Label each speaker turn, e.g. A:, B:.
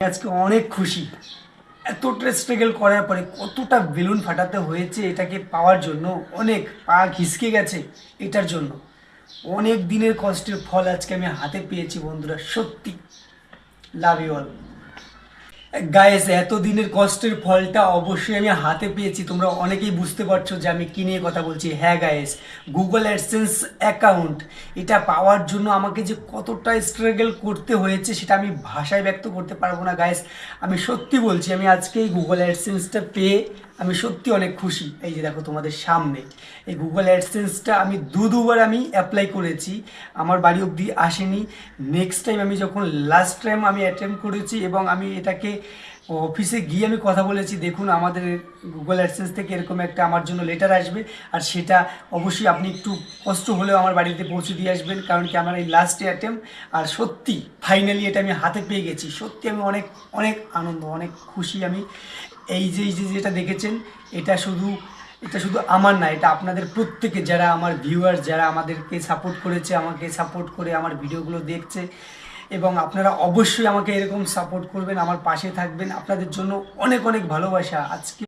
A: আজকে অনেক খুশি। এতটা স্ট্রাগল করার পরে কতটা বেলুন ফাটাতে হয়েছে এটাকে পাওয়ার জন্য, অনেক পা ঘিসকে গেছে এটার জন্য। অনেক দিনের কষ্টের ফল আজকে আমি হাতে পেয়েছি বন্ধুরা, সত্যি। Love you all. গাইস, এতদিনের কষ্টের ফলটা অবশ্যই আমি হাতে পেয়েছি। তোমরা অনেকেই বুঝতে পারছো যে আমি কী নিয়ে কথা বলছি। হ্যাঁ গাইস, গুগল অ্যাডসেন্স অ্যাকাউন্ট এটা পাওয়ার জন্য আমাকে যে কতটা স্ট্রাগল করতে হয়েছে সেটা আমি ভাষায় ব্যক্ত করতে পারবো না গাইস। আমি সত্যি বলছি, আমি আজকে এই গুগল অ্যাডসেন্সটা পেয়ে আমি সত্যি অনেক খুশি। এই যে দেখো তোমাদের সামনে এই গুগল অ্যাডসেন্সটা আমি দুবার আমি অ্যাপ্লাই করেছি, আমার বাড়ি অবধি আসেনি। নেক্সট টাইম আমি যখন লাস্ট টাইম আমি অ্যাটেম্প করেছি এবং আমি এটাকে অফিসে গিয়ে আমি কথা বলেছি, দেখুন আমাদের গুগল অ্যাডসেন্স থেকে এরকম একটা আমার জন্য লেটার আসবে, আর সেটা অবশ্যই আপনি একটু কষ্ট হলেও আমার বাড়িতে পৌঁছে দিয়ে আসবেন, কারণ কি আমার এই লাস্ট অ্যাটেম্প। আর সত্যি ফাইনালি এটা আমি হাতে পেয়ে গেছি। সত্যি আমি অনেক অনেক আনন্দ, অনেক খুশি আমি। এই যে যেটা দেখেছেন, এটা শুধু আমার না, এটা আপনাদের প্রত্যেকে, যারা আমার ভিউয়ার্স, যারা আমাদেরকে সাপোর্ট করেছে, আমাকে সাপোর্ট করে আমার ভিডিওগুলো দেখছে। এবং আপনারা অবশ্যই আমাকে এরকম সাপোর্ট করবেন, আমার পাশে থাকবেন। আপনাদের জন্য অনেক অনেক ভালোবাসা আজকে।